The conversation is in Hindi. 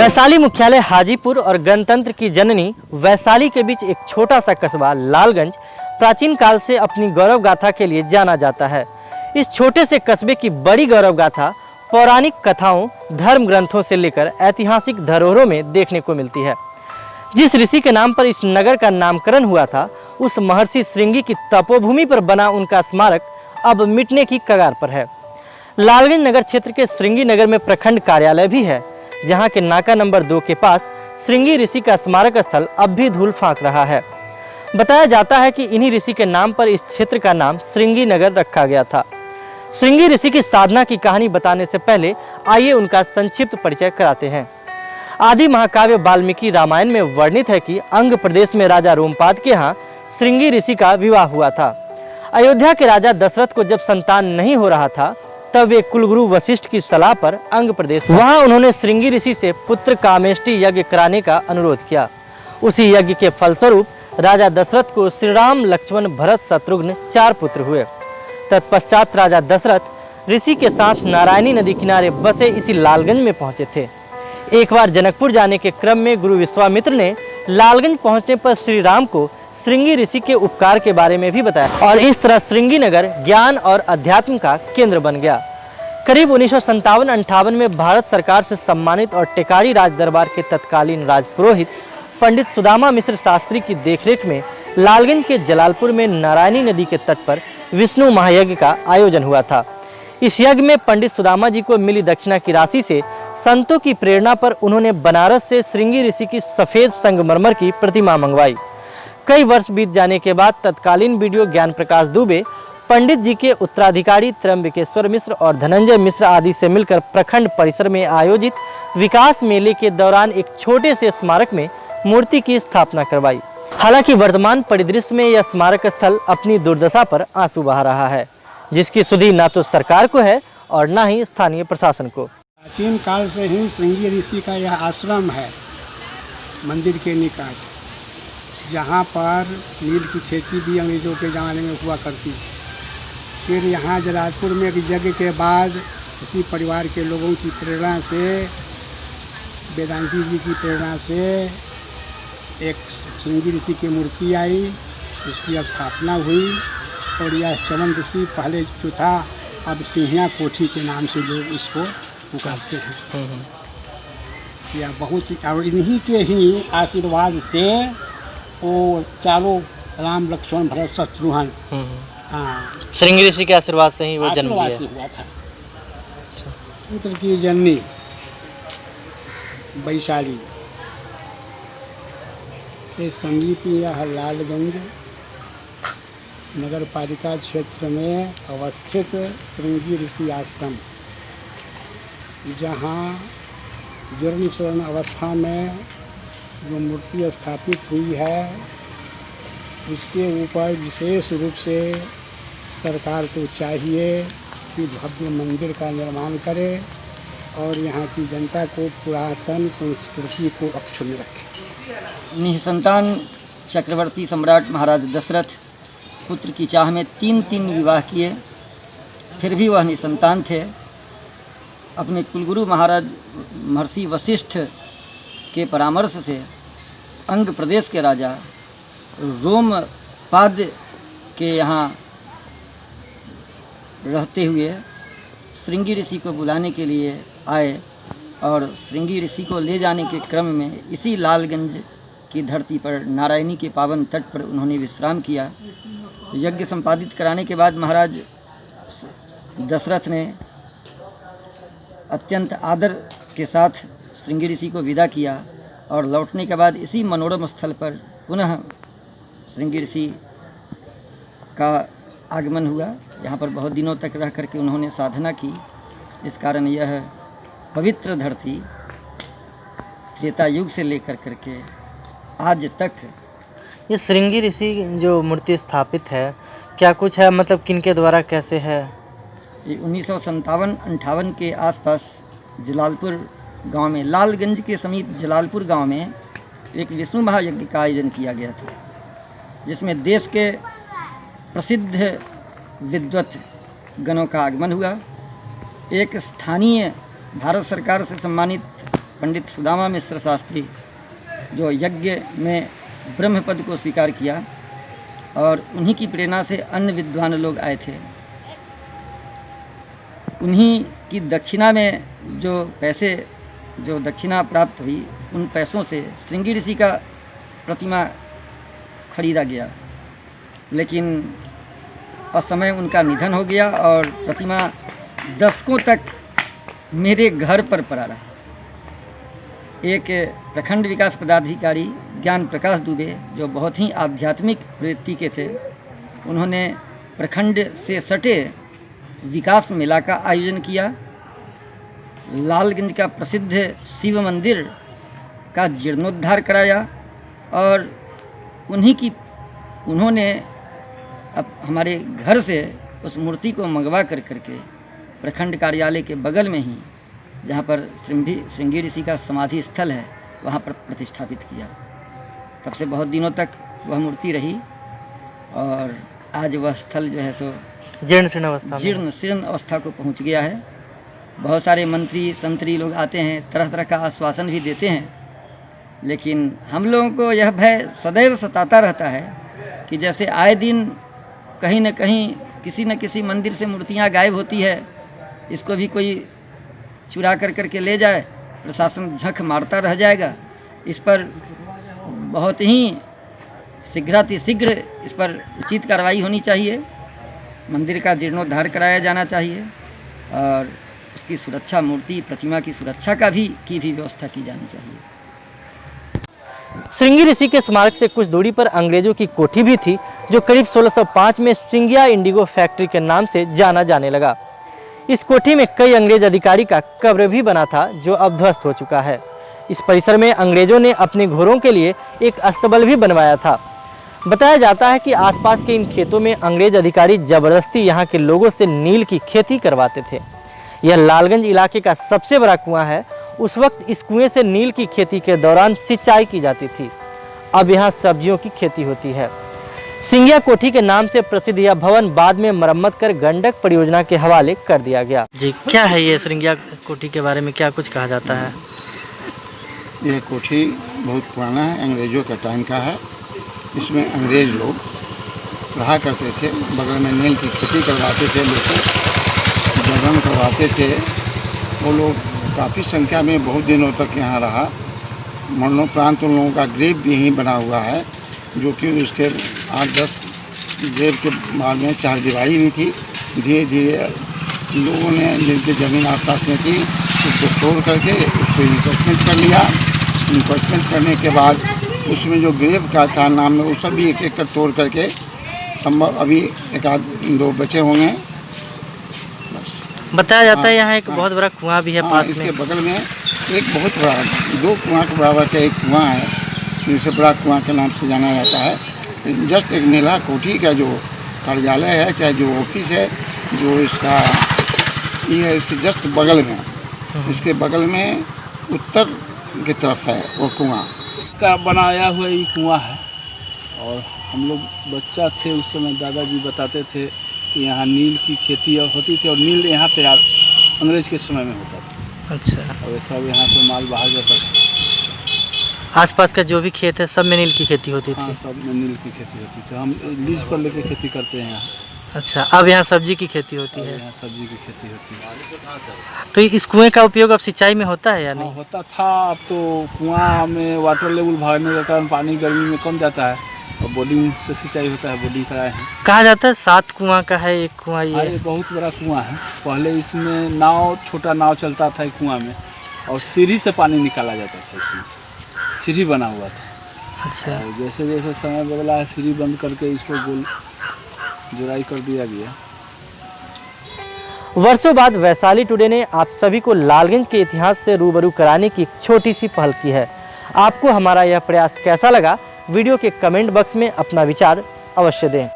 वैशाली मुख्यालय हाजीपुर और गणतंत्र की जननी वैशाली के बीच एक छोटा सा कस्बा लालगंज प्राचीन काल से अपनी गौरव गाथा के लिए जाना जाता है। इस छोटे से कस्बे की बड़ी गौरव गाथा पौराणिक कथाओं, धर्म ग्रंथों से लेकर ऐतिहासिक धरोहरों में देखने को मिलती है। जिस ऋषि के नाम पर इस नगर का नामकरण हुआ था, उस महर्षि श्रृंगी की तपोभूमि पर बना उनका स्मारक अब मिटने की कगार पर है। लालगंज नगर क्षेत्र के श्रृंगी नगर में प्रखंड कार्यालय भी है, जहां के नाका नंबर 2 के पास श्रृंगी ऋषि का स्मारक स्थल अब भी धूल फांक रहा है। बताया जाता है कि इन्हीं ऋषि के नाम पर इस क्षेत्र का नाम श्रृंगी नगर रखा गया था। श्रृंगी ऋषि की साधना की कहानी बताने से पहले आइए उनका संक्षिप्त परिचय कराते हैं। आदि महाकाव्य वाल्मीकि रामायण में वर्णित है कि अंग प्रदेश में राजा रोमपाद के यहाँ श्रृंगी ऋषि का विवाह हुआ था। अयोध्या के राजा दशरथ को जब संतान नहीं हो रहा था, तब वे कुलगुरु वशिष्ठ की सलाह पर अंग प्रदेश वहां उन्होंने श्रृंगी ऋषि से पुत्र कामेष्टि यज्ञ कराने का अनुरोध किया। उसी यज्ञ के फलस्वरूप राजा दशरथ को श्री राम, लक्ष्मण, भरत, शत्रुघ्न 4 पुत्र हुए। तत्पश्चात राजा दशरथ ऋषि के साथ नारायणी नदी किनारे बसे इसी लालगंज में पहुंचे थे। एक बार जनकपुर जाने के क्रम में गुरु विश्वामित्र ने लालगंज पहुंचने पर श्री राम को श्रृंगी ऋषि के उपकार के बारे में भी बताया और इस तरह श्रृंगी नगर ज्ञान और अध्यात्म का केंद्र बन गया। करीब 1957-58 में भारत सरकार से सम्मानित और टेकारी राज दरबार के तत्कालीन राजपुरोहित पंडित सुदामा मिश्र शास्त्री की देखरेख में लालगंज के जलालपुर में नारायणी नदी के तट पर विष्णु महायज्ञ का आयोजन हुआ था। इस यज्ञ में पंडित सुदामा जी को मिली दक्षिणा की राशि से संतों की प्रेरणा पर उन्होंने बनारस से श्रृंगी ऋषि की सफेद संगमरमर की प्रतिमा मंगवाई। कई वर्ष बीत जाने के बाद तत्कालीन बीडीओ ज्ञान प्रकाश दुबे पंडित जी के उत्तराधिकारी त्र्यंबकेश्वर मिश्र और धनंजय मिश्र आदि से मिलकर प्रखंड परिसर में आयोजित विकास मेले के दौरान एक छोटे से स्मारक में मूर्ति की स्थापना करवाई। हालांकि वर्तमान परिदृश्य में यह स्मारक स्थल अपनी दुर्दशा पर आंसू बहा रहा है, जिसकी सुधि न तो सरकार को है और न ही स्थानीय प्रशासन को। प्राचीन काल से ही श्रृंगी ऋषि का यह आश्रम है मंदिर के निकट, जहाँ पर नील की खेती भी अंग्रेज़ों के ज़माने में हुआ करती। फिर यहाँ जलालपुर में एक यज्ञ के बाद इसी परिवार के लोगों की प्रेरणा से, वेदांती जी की प्रेरणा से एक श्रृंगी ऋषि की मूर्ति आई, उसकी स्थापना हुई और यह चमन ऋषि पहले जो था अब सिंहिया कोठी के नाम से लोग इसको पुकारते हैं। यह बहुत ही और इन्हीं के ही आशीर्वाद से वो चारों राम, लक्ष्मण, भरत, शत्रुघ्न श्रृंगी ऋषि के आशीर्वाद से ही वो जन्म लिया हुआ था। पुत्र की जननी वैशाली के समीप यह लालगंज नगर पालिका क्षेत्र में अवस्थित श्रृंगी ऋषि आश्रम, जहाँ जीर्ण शीर्ण अवस्था में जो मूर्ति स्थापित हुई है, उसके ऊपर विशेष रूप से सरकार को चाहिए कि भव्य मंदिर का निर्माण करे और यहाँ की जनता को पुरातन संस्कृति को अक्षुण्ण रखे। निसंतान चक्रवर्ती सम्राट महाराज दशरथ पुत्र की चाह में 3 विवाह किए, फिर भी वह निसंतान थे। अपने कुलगुरु महाराज महर्षि वशिष्ठ के परामर्श से अंग प्रदेश के राजा रोमपाद के यहाँ रहते हुए श्रृंगी ऋषि को बुलाने के लिए आए और श्रृंगी ऋषि को ले जाने के क्रम में इसी लालगंज की धरती पर नारायणी के पावन तट पर उन्होंने विश्राम किया। यज्ञ संपादित कराने के बाद महाराज दशरथ ने अत्यंत आदर के साथ श्रृंगी ऋषि को विदा किया और लौटने के बाद इसी मनोरम स्थल पर पुनः श्रृंगी ऋषि का आगमन हुआ। यहाँ पर बहुत दिनों तक रह करके उन्होंने साधना की। इस कारण यह पवित्र धरती त्रेता युग से लेकर करके आज तक। ये श्रृंगी ऋषि जो मूर्ति स्थापित है, क्या कुछ है, मतलब किनके द्वारा, कैसे है? ये 1957-58 के आसपास जलालपुर गांव में, लालगंज के समीप जलालपुर गांव में एक विष्णु महायज्ञ का आयोजन किया गया था, जिसमें देश के प्रसिद्ध विद्वत गणों का आगमन हुआ। एक स्थानीय भारत सरकार से सम्मानित पंडित सुदामा मिश्र शास्त्री, जो यज्ञ में ब्रह्म पद को स्वीकार किया, और उन्हीं की प्रेरणा से अन्य विद्वान लोग आए थे। उन्हीं की दक्षिणा में जो दक्षिणा प्राप्त हुई, उन पैसों से श्रृंगी ऋषि का प्रतिमा खरीदा गया, लेकिन असमय उनका निधन हो गया और प्रतिमा दशकों तक मेरे घर पर पड़ा रहा। एक प्रखंड विकास पदाधिकारी ज्ञान प्रकाश दुबे, जो बहुत ही आध्यात्मिक प्रवृत्ति के थे, उन्होंने प्रखंड से सटे विकास मेला का आयोजन किया। लालगंज का प्रसिद्ध शिव मंदिर का जीर्णोद्धार कराया, और उन्होंने अब हमारे घर से उस मूर्ति को मंगवा करके प्रखंड कार्यालय के बगल में ही, जहाँ पर श्रृंगी ऋषि का समाधि स्थल है, वहाँ पर प्रतिष्ठापित किया। तब से बहुत दिनों तक वह मूर्ति रही, और आज वह स्थल जो है सो जीर्ण शीर्ण अवस्था को पहुँच गया है। बहुत सारे मंत्री संतरी लोग आते हैं, तरह तरह का आश्वासन भी देते हैं, लेकिन हम लोगों को यह भय सदैव सताता रहता है कि जैसे आए दिन कहीं न कहीं किसी न किसी मंदिर से मूर्तियाँ गायब होती है, इसको भी कोई चुरा करके ले जाए, प्रशासन झक मारता रह जाएगा। इस पर बहुत ही शीघ्रातिशीघ्र इस पर उचित कार्रवाई होनी चाहिए। मंदिर का जीर्णोद्धार कराया जाना चाहिए, और उसकी सुरक्षा, मूर्ति प्रतिमा की सुरक्षा की भी व्यवस्था की जानी चाहिए। श्रृंगी ऋषि के स्मारक से कुछ दूरी पर अंग्रेजों की कोठी भी थी, जो करीब 1605 में सिंगिया इंडिगो फैक्ट्री के नाम से जाना जाने लगा। इस कोठी में कई अंग्रेज अधिकारी का कब्र भी बना था, जो अब ध्वस्त हो चुका है। इस परिसर में अंग्रेजों ने अपने घोड़ों के लिए एक अस्तबल भी बनवाया था। बताया जाता है कि आसपास के इन खेतों में अंग्रेज अधिकारी जबरदस्ती यहाँ के लोगों से नील की खेती करवाते थे। यह लालगंज इलाके का सबसे बड़ा कुआं है। उस वक्त इस कुएं से नील की खेती के दौरान सिंचाई की जाती थी। अब यहाँ सब्जियों की खेती होती है। सिंगिया कोठी के नाम से प्रसिद्ध यह भवन बाद में मरम्मत कर गंडक परियोजना के हवाले कर दिया गया। जी, क्या है ये सिंगिया कोठी के बारे में क्या कुछ कहा जाता है? यह कोठी बहुत पुराना है, अंग्रेज़ों का टाइम का है। इसमें अंग्रेज़ लोग रहा करते थे। बगल में नील की खेती करवाते थे, लोग जबरन करवाते थे। वो लोग काफ़ी संख्या में बहुत दिनों तक यहाँ रहा। मरणोपरांत उन लोगों का ग्रेव भी यहीं बना हुआ है, जो कि उसके 8-10 ग्रेव के बाद में चारदीवारी भी थी। धीरे धीरे लोगों ने, जिनकी ज़मीन आसपास में थी, उसको तोड़ करके उसको इन्वेस्टमेंट कर लिया। इन्वेस्टमेंट करने के बाद उसमें जो ग्रेव का था नाम में, वो सब भी एक एक कर तोड़ करके संभव अभी 1-2 बचे होंगे। बताया जाता है यहाँ एक बहुत बड़ा कुआं भी है पास में। इसके बगल में एक बहुत बड़ा 2 कुआं के बराबर का एक कुआं है, जिसे बड़ा कुआं के नाम से जाना जाता है। जस्ट एक नीला कोठी का जो कार्यालय है, चाहे जो ऑफिस है, जो इसका ये है, इसके जस्ट बगल में, इसके बगल में उत्तर की तरफ है वो कुआं का बनाया हुआ ये कुआं है। और हम लोग बच्चा थे उस समय, दादाजी बताते थे कि यहाँ नील की खेती होती थी, और नील यहाँ तैयार अंग्रेज के समय में होता था। अच्छा। और सब यहाँ से माल बाहर जाता था। आसपास का जो भी खेत है सब में नील की खेती होती थी? हाँ, सब में नील की खेती होती थी। हम लीज पर लेके खेती करते हैं यहाँ। अच्छा, अब यहाँ सब्जी की खेती होती है? यहाँ सब्जी की खेती होती है। तो इस कुएं का उपयोग अब सिंचाई में होता है या नहीं? होता था। अब तो कुआं में वाटर लेवल बढ़ने के कारण पानी गर्मी में कम जाता है, और बोर्डिंग से सिंचाई होता है। बोर्डिंग कराए हैं। कहा जाता है 7 कुआं का है एक कुआं ये। ये बहुत बड़ा कुआं है। पहले इसमें नाव, छोटा नाव चलता था कुआं में, और सीढ़ी से पानी निकाला जाता था। इसमें सीढ़ी बना हुआ था। अच्छा। जैसे जैसे समय बदला है, सीढ़ी बंद करके इसको गोल जुराई कर दिया गया। वर्षों बाद वैशाली टुडे ने आप सभी को लालगंज के इतिहास से रूबरू कराने की एक छोटी सी पहल की है। आपको हमारा यह प्रयास कैसा लगा? वीडियो के कमेंट बॉक्स में अपना विचार अवश्य दें।